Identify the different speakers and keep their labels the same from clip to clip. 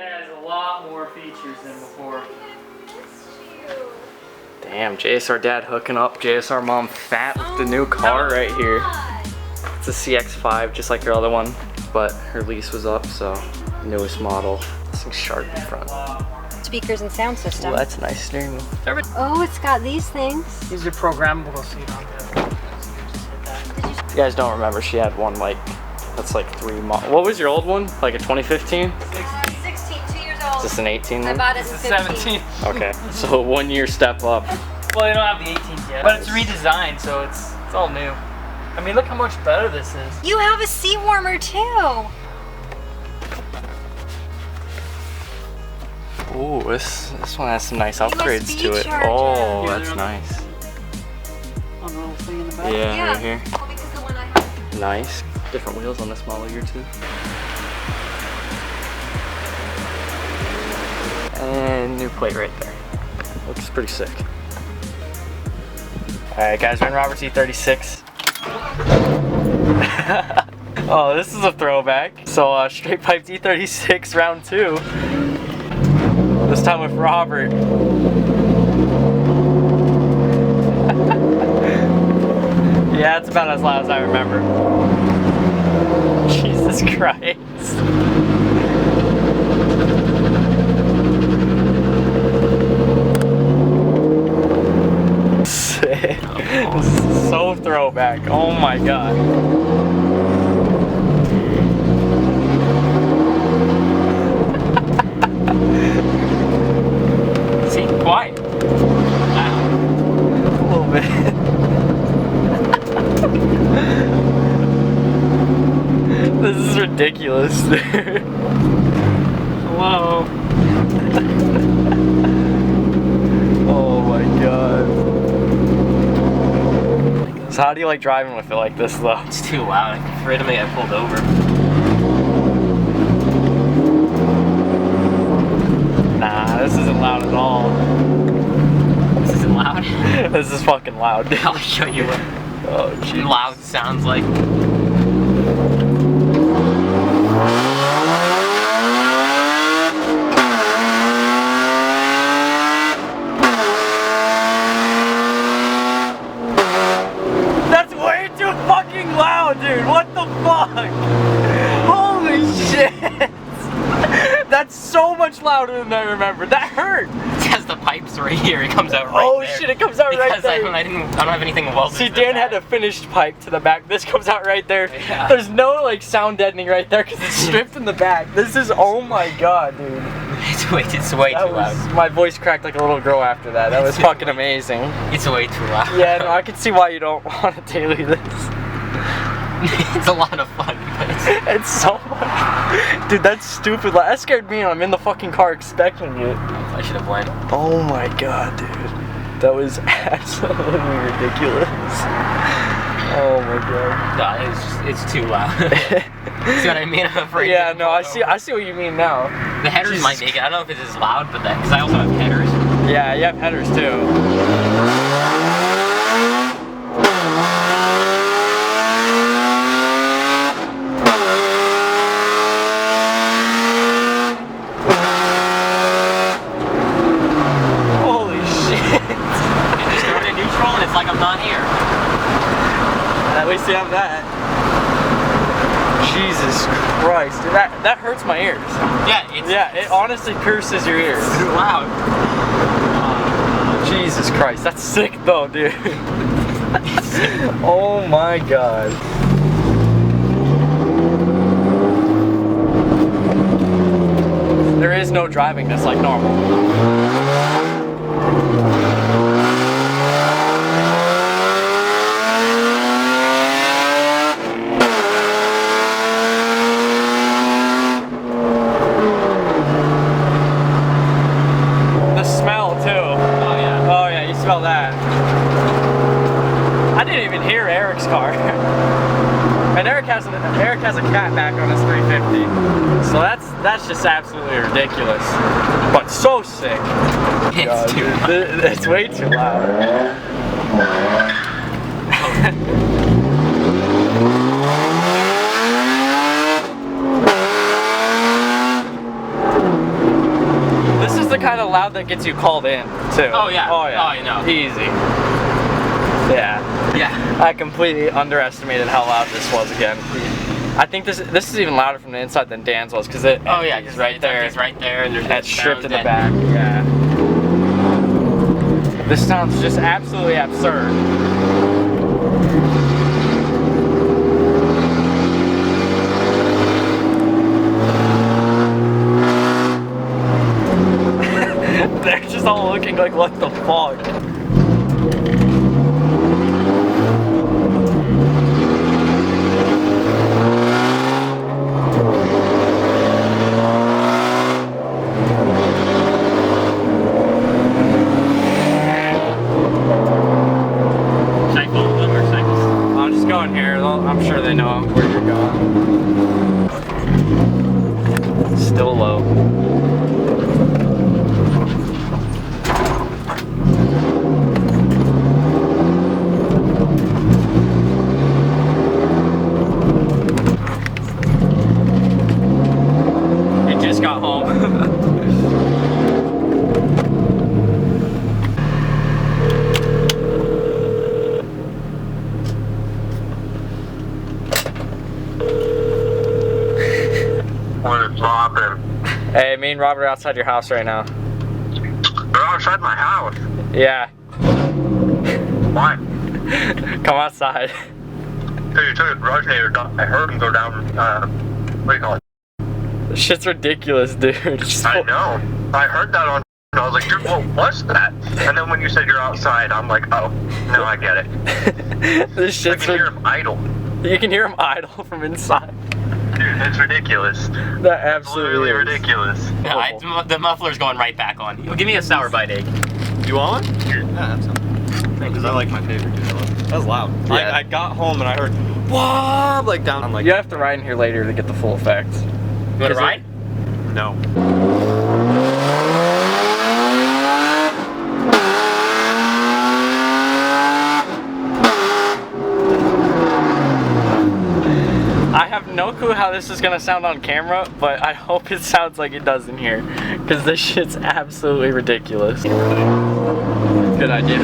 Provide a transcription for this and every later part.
Speaker 1: has a lot more features than before.
Speaker 2: Damn, JSR dad hooking up JSR mom fat with the new car right here. It's a CX-5, just like her other one, but her lease was up, so newest model. This thing's sharp in front.
Speaker 3: Speakers and sound system.
Speaker 2: Oh, that's a nice steering wheel.
Speaker 3: Oh, it's got these things.
Speaker 1: These are programmable, so you don't have to.
Speaker 2: If you guys don't remember, she had one like, that's like 3 models. What was your old one? Like a 2015?
Speaker 3: 16, 2 years old.
Speaker 2: Is this an 18
Speaker 3: I
Speaker 2: then?
Speaker 3: bought it in
Speaker 1: 17.
Speaker 2: Okay, so 1 year step up.
Speaker 1: Well, they don't have the 18s yet, but it's redesigned, so it's all new. I mean, look how much better this is.
Speaker 3: You have a seat warmer too.
Speaker 2: Ooh, this one has some nice upgrades to it.
Speaker 3: charger.
Speaker 2: Oh,
Speaker 1: Yeah,
Speaker 2: that's nice.
Speaker 1: On the little thing in the back.
Speaker 2: Yeah, right here.
Speaker 3: Oh, because the one I
Speaker 2: Nice. Different wheels on this model year too. And new plate right there. Looks pretty sick. Alright guys, we're in Robert's E36. Oh, this is a throwback. So straight pipe E36 round 2. This time with Robert. Yeah, it's about as loud as I remember. Jesus Christ. Sick. This is so throwback. Oh my god.
Speaker 1: See, quiet.
Speaker 2: A little bit. This is ridiculous, dude.
Speaker 1: Hello.
Speaker 2: Oh my god. So how do you like driving with it like this though?
Speaker 1: It's too loud. I'm afraid of me. I pulled over.
Speaker 2: Nah, this isn't loud at all.
Speaker 1: This isn't loud.
Speaker 2: This is fucking loud, dude.
Speaker 1: I'll show you what
Speaker 2: Oh, jeez.
Speaker 1: loud sounds like.
Speaker 2: That's way too fucking loud, dude. What the fuck? Holy shit. That's so much louder than I remember. That hurt.
Speaker 1: It has the pipes right here. It comes out right
Speaker 2: Oh
Speaker 1: there.
Speaker 2: shit, it comes out right
Speaker 1: Because
Speaker 2: there.
Speaker 1: I don't have anything welded.
Speaker 2: See,
Speaker 1: to the
Speaker 2: Dan had a
Speaker 1: back.
Speaker 2: finished pipe to the back. This comes out right there.
Speaker 1: Yeah.
Speaker 2: There's no like sound deadening right there because it's stripped in the back. This is, oh my god, dude.
Speaker 1: It's way
Speaker 2: That
Speaker 1: too
Speaker 2: was,
Speaker 1: loud.
Speaker 2: my voice cracked like a little girl after that. That was fucking amazing.
Speaker 1: It's way too loud.
Speaker 2: Yeah, no, I can see why you don't want to daily this.
Speaker 1: It's a lot of fun, but
Speaker 2: It's so much. Dude, that's stupid. Like, that scared me. I'm in the fucking car expecting it.
Speaker 1: I should have went.
Speaker 2: Oh my god, dude. That was absolutely ridiculous. Oh my god.
Speaker 1: No, it's too loud. See what I mean? I'm afraid.
Speaker 2: Yeah, no, I see what you mean now.
Speaker 1: The headers
Speaker 2: Jesus.
Speaker 1: might make it. I don't know if it's as loud, but that because I also have headers.
Speaker 2: Yeah, you have headers too. Holy shit.
Speaker 1: You just throw it in neutral, and it's like I'm not here.
Speaker 2: At least you have that. Jesus Christ, dude, that hurts my ears.
Speaker 1: Yeah,
Speaker 2: It honestly pierces your ears.
Speaker 1: it's too loud.
Speaker 2: Jesus Christ, that's sick though, dude. Oh my god. There is no driving this like normal. The smell too.
Speaker 1: Oh yeah.
Speaker 2: Oh yeah, you smell that. I didn't even hear Eric's car. And Eric has a cat back on his 350. So that's just absolutely ridiculous. But so sick.
Speaker 1: It's too loud.
Speaker 2: It's way too loud. the kind of loud that gets you called in, too.
Speaker 1: Oh yeah.
Speaker 2: Oh yeah.
Speaker 1: Oh, you know.
Speaker 2: Easy. Yeah.
Speaker 1: Yeah.
Speaker 2: I completely underestimated how loud this was again. I think this is even louder from the inside than Dan's was, because it.
Speaker 1: Oh yeah, because right there. It's right there, and there's
Speaker 2: That's stripped in the
Speaker 1: in.
Speaker 2: back. Yeah. This sounds just absolutely absurd. They're just all looking like, what the fuck?
Speaker 1: Should I follow them or cycles?
Speaker 2: I'm just going here. I'm sure they know where you're going. Still low. It just got home.
Speaker 4: What is poppin'?
Speaker 2: Hey, me and Robert are outside your house right now.
Speaker 4: They're outside my house.
Speaker 2: Yeah.
Speaker 4: Why?
Speaker 2: Come outside.
Speaker 4: So you took a rotator. I heard him go down. What do you call it?
Speaker 2: This shit's ridiculous, dude. Just
Speaker 4: I know. I heard that on. I was like, dude, what was that? And then when you said you're outside, I'm like, oh, no, I get it.
Speaker 2: This
Speaker 4: I
Speaker 2: shit's
Speaker 4: can hear him idle.
Speaker 2: You can hear him idle from inside.
Speaker 4: Dude, it's ridiculous.
Speaker 2: That absolutely
Speaker 4: Literally
Speaker 2: is.
Speaker 4: ridiculous.
Speaker 1: Yeah, the muffler's going right back on. Give me a sour bite egg.
Speaker 5: You want one? Yeah, have some. Because I like my favorite dude. That was loud.
Speaker 2: Yeah.
Speaker 5: I got home and I heard whoa, like down. I'm like,
Speaker 2: You have to ride in here later to get the full effect.
Speaker 1: You want to ride?
Speaker 5: no.
Speaker 2: I have no clue how this is gonna sound on camera, but I hope it sounds like it does in here, because this shit's absolutely ridiculous. Good idea.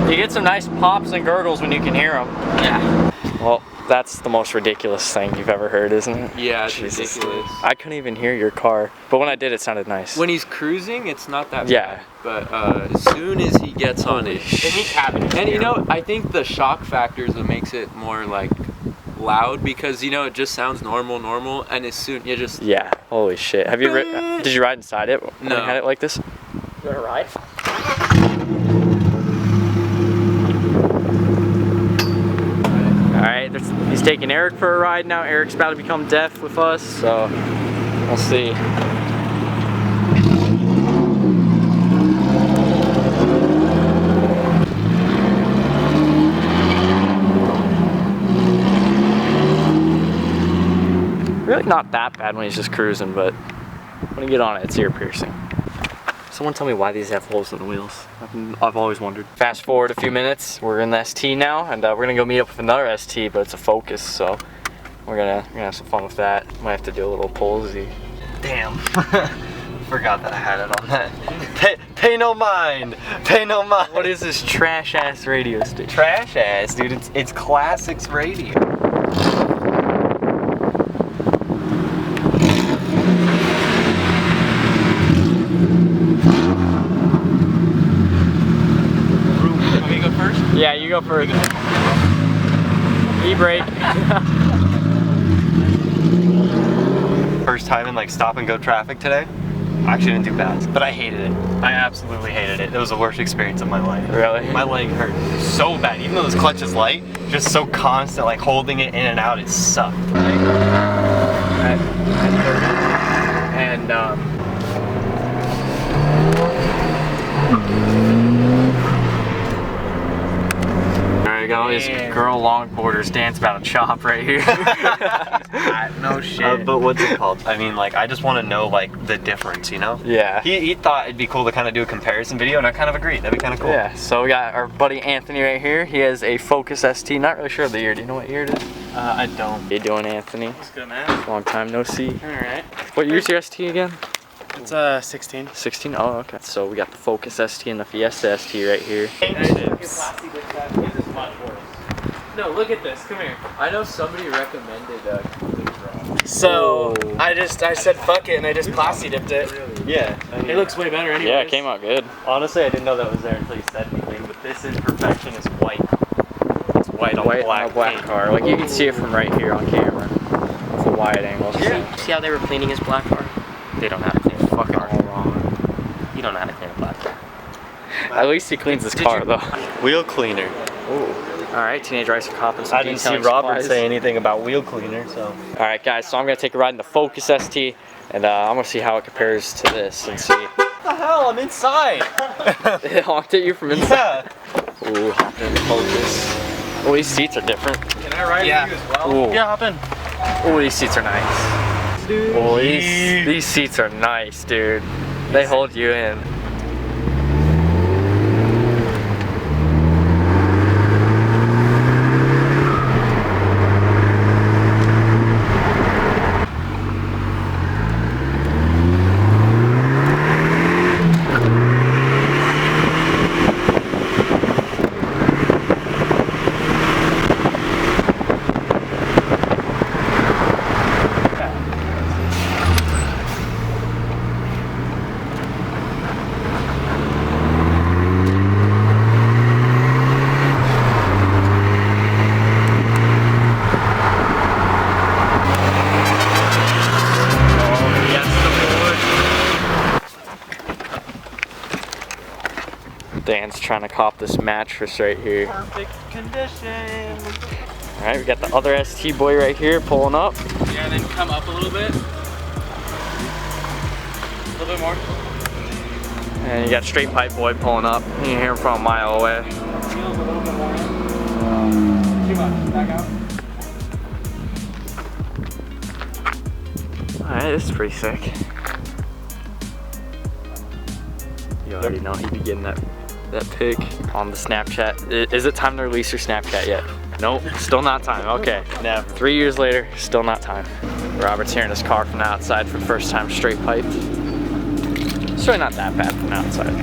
Speaker 2: You get some nice pops and gurgles when you can hear them.
Speaker 1: Yeah.
Speaker 2: Well, that's the most ridiculous thing you've ever heard, isn't it?
Speaker 5: Yeah, it's
Speaker 2: Jesus.
Speaker 5: ridiculous.
Speaker 2: I couldn't even hear your car, but when I did, it sounded nice.
Speaker 5: When he's cruising, it's not that
Speaker 2: Yeah.
Speaker 5: bad. But as soon as he gets on it,
Speaker 1: It needs cabin.
Speaker 5: and you know, I think the shock factor is what makes it more like loud, because you know it just sounds normal, and as soon you just
Speaker 2: Yeah, holy shit. Have you did you ride inside it when
Speaker 5: No.
Speaker 2: you had it like this?
Speaker 1: You want to ride?
Speaker 2: Alright, he's taking Eric for a ride now. Eric's about to become deaf with us, so we'll see. Really not that bad when he's just cruising, but when you get on it, it's ear piercing. Someone tell me why these have holes in the wheels. I've always wondered. Fast forward a few minutes, we're in the ST now, and we're gonna go meet up with another ST, but it's a Focus, so we're gonna have some fun with that. Might have to do a little polsy.
Speaker 6: Damn. Forgot that I had it on that. Pay no mind. Pay no mind.
Speaker 2: What is this trash ass radio station?
Speaker 6: Trash ass, dude? It's classics radio.
Speaker 1: Want me to go first?
Speaker 2: Yeah, you go first. E-brake.
Speaker 6: First time in like stop and go traffic today. I actually didn't do bad, but I hated it. I absolutely hated it. It was the worst experience of my life.
Speaker 2: Really?
Speaker 6: My leg hurt so bad. Even though this clutch is light, just so constant, like holding it in and out, it sucked.
Speaker 2: And there you go, his girl longboarders dance about a chop right here.
Speaker 1: No shit.
Speaker 6: But what's it called? I mean, like, I just want to know, like, the difference, you know?
Speaker 2: Yeah.
Speaker 6: He thought it'd be cool to kind of do a comparison video, and I kind of agreed. That'd be kind of cool.
Speaker 2: Yeah, so we got our buddy Anthony right here. He has a Focus ST, not really sure of the year. Do you know what year it is?
Speaker 6: I don't.
Speaker 2: How you doing, Anthony?
Speaker 6: What's good, man?
Speaker 2: Long time no see.
Speaker 6: Alright.
Speaker 2: What year's your ST again?
Speaker 7: It's 16.
Speaker 2: 16? Oh, okay. So we got the Focus ST and the Fiesta ST right here.
Speaker 1: No, look at this. Come here.
Speaker 5: I know somebody recommended
Speaker 7: So I said fuck it and I just classy dipped it.
Speaker 6: Yeah. I mean,
Speaker 7: It looks way better anyway.
Speaker 2: Yeah, it came out good.
Speaker 6: honestly, I didn't know that was there until you said anything, but this imperfection is white. It's white on
Speaker 2: White
Speaker 6: black,
Speaker 2: on a black
Speaker 6: paint.
Speaker 2: car. Like you can see it from right here on camera. It's a wide angle.
Speaker 6: Yeah.
Speaker 8: See how they were cleaning his black car? They don't know how to clean a
Speaker 2: Fucking
Speaker 8: car.
Speaker 2: all wrong.
Speaker 8: You don't know how to clean a black car.
Speaker 2: At least he cleans his car though.
Speaker 6: Wheel cleaner.
Speaker 2: Alright, Teenage Racer Cop and some
Speaker 6: I didn't see
Speaker 2: detailing
Speaker 6: Robert
Speaker 2: supplies.
Speaker 6: say anything about wheel cleaner, so.
Speaker 2: Alright guys, so I'm going to take a ride in the Focus ST and I'm going to see how it compares to this and see.
Speaker 6: What the hell? I'm inside.
Speaker 2: It honked at you from inside.
Speaker 6: Yeah.
Speaker 2: Ooh, hopping in the Focus. Oh, these seats are different.
Speaker 1: Can I ride
Speaker 7: Yeah.
Speaker 1: with you as well?
Speaker 2: Ooh.
Speaker 7: Yeah, hop in.
Speaker 2: Oh, these seats are nice. Oh, these seats are nice, dude. They hold you in. Dan's trying to cop this mattress right here.
Speaker 6: Perfect condition.
Speaker 2: Alright, we got the other ST boy right here pulling up.
Speaker 7: Yeah, then come up a little bit. A little bit more.
Speaker 2: And you got straight pipe boy pulling up. You can hear him from a mile away.
Speaker 7: Heels a little bit more. Too much. Back out.
Speaker 2: Alright, this is pretty sick. You already know he'd be getting that pic on the Snapchat. Is it time to release your Snapchat yet? Nope, still not time. Okay.
Speaker 6: Never.
Speaker 2: 3 years later, still not time. Robert's hearing his car from the outside for the first time straight piped. It's really not that bad from the outside.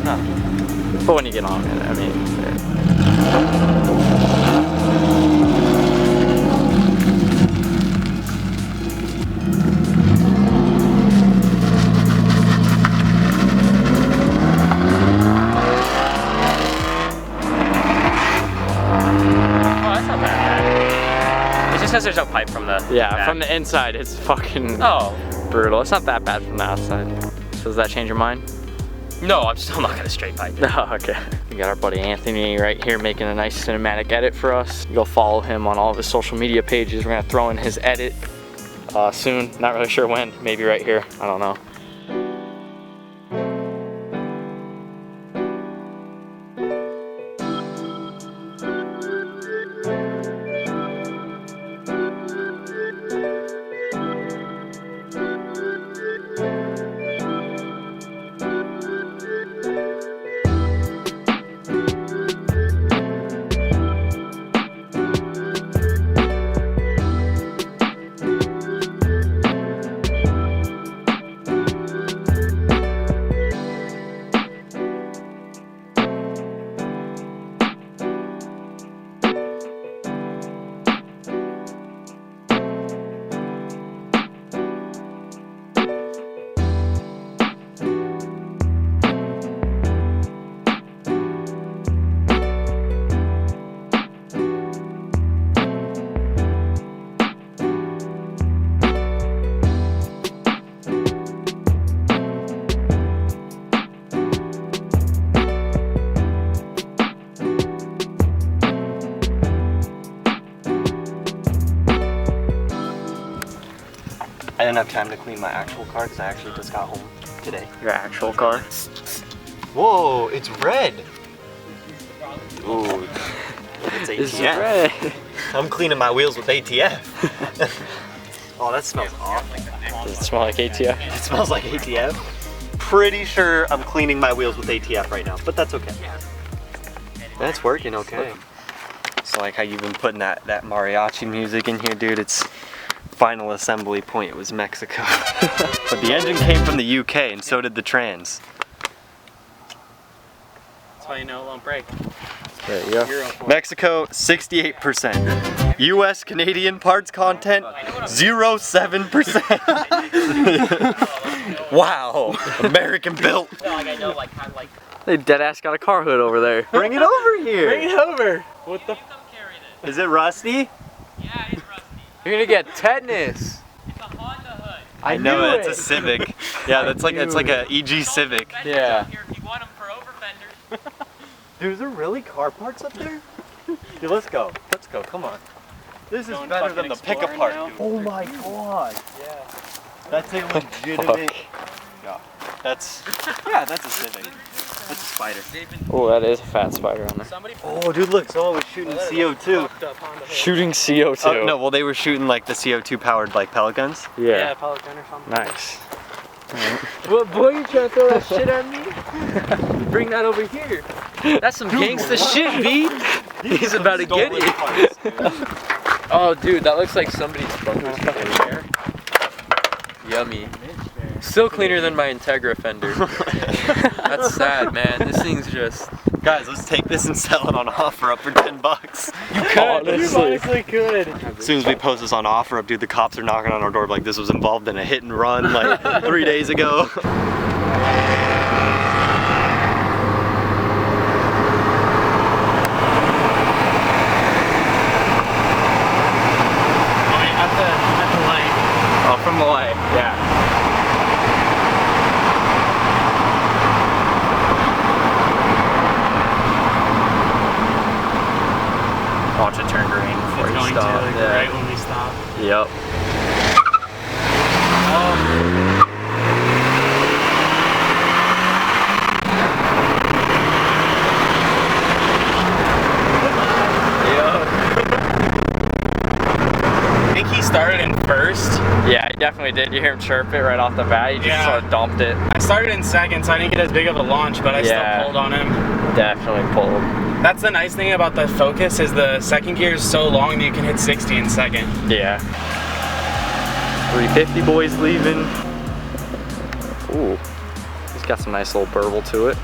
Speaker 2: No. But when you get on it, I mean.
Speaker 8: Because there's no pipe from the back.
Speaker 2: From the inside, it's fucking
Speaker 8: Oh.
Speaker 2: brutal. It's not that bad from the outside. So does that change your mind?
Speaker 8: No, I'm still not gonna straight pipe it.
Speaker 2: Oh, okay. We got our buddy Anthony right here making a nice cinematic edit for us. Go follow him on all of his social media pages. We're gonna throw in his edit soon. Not really sure when. Maybe right here. I don't know.
Speaker 6: I didn't have time to clean my actual car because I actually just got home today.
Speaker 2: Your actual car.
Speaker 6: Whoa, it's red. Ooh, it's
Speaker 2: This is
Speaker 6: ATF.
Speaker 2: red.
Speaker 6: I'm cleaning my wheels with ATF. Oh, that smells awful.
Speaker 2: Does it smell like ATF?
Speaker 6: It smells like ATF. Pretty sure I'm cleaning my wheels with ATF right now, but that's okay. That's working okay. So like how you've been putting that mariachi music in here, dude, it's final assembly point was Mexico. But the engine came from the UK and so did the trans.
Speaker 7: That's how you know it won't break.
Speaker 2: There you go.
Speaker 6: Mexico, 68%. US Canadian parts content, 0.7%. Wow, American built.
Speaker 2: They dead ass got a car hood over there.
Speaker 6: Bring it over here.
Speaker 7: Bring it over. What the?
Speaker 6: Is it rusty?
Speaker 5: You're gonna get tetanus.
Speaker 6: I know, it's a Civic. Yeah, that's like, it's like a EG Civic.
Speaker 5: Yeah.
Speaker 6: Dude, is there really car parts up there? Dude, let's go. Let's go, come on. This is better than the pick apart. Oh my god. Yeah. That's a legitimate. Yeah. That's a Civic. That's a Spider.
Speaker 2: Oh, that is a fat spider on there.
Speaker 6: Oh, dude, look, someone was shooting CO2.
Speaker 2: Shooting CO2.
Speaker 6: Oh, no, well, they were shooting like the CO2 powered like pellet guns.
Speaker 2: Yeah.
Speaker 7: pellet gun or something.
Speaker 2: Nice.
Speaker 5: What boy, you trying to throw that shit at me? Bring that over here. That's some gangsta shit, B. He's about to get it. Oh, dude, that looks like somebody's brother's fucking hair. Yummy. Still cleaner than my Integra fender. That's sad, man. This thing's just.
Speaker 6: Guys, let's take this and sell it on OfferUp for $10.
Speaker 7: You honestly could.
Speaker 6: As soon as we post this on OfferUp, dude, the cops are knocking on our door like this was involved in a hit and run like 3 days ago.
Speaker 1: At the light.
Speaker 2: Oh, from the light. Yeah. Watch it turn green before you stop.
Speaker 1: Right when we stop.
Speaker 2: Yep.
Speaker 7: I think he started in first.
Speaker 2: Yeah, he definitely did. You hear him chirp it right off the bat. He just sort of dumped it.
Speaker 7: I started in second, so I didn't get as big of a launch, but I still pulled on him.
Speaker 2: Definitely pulled.
Speaker 7: That's the nice thing about the Focus is the second gear is so long that you can hit 60 in second.
Speaker 2: Yeah. 350 boys leaving. Ooh, he's got some nice little burble to it.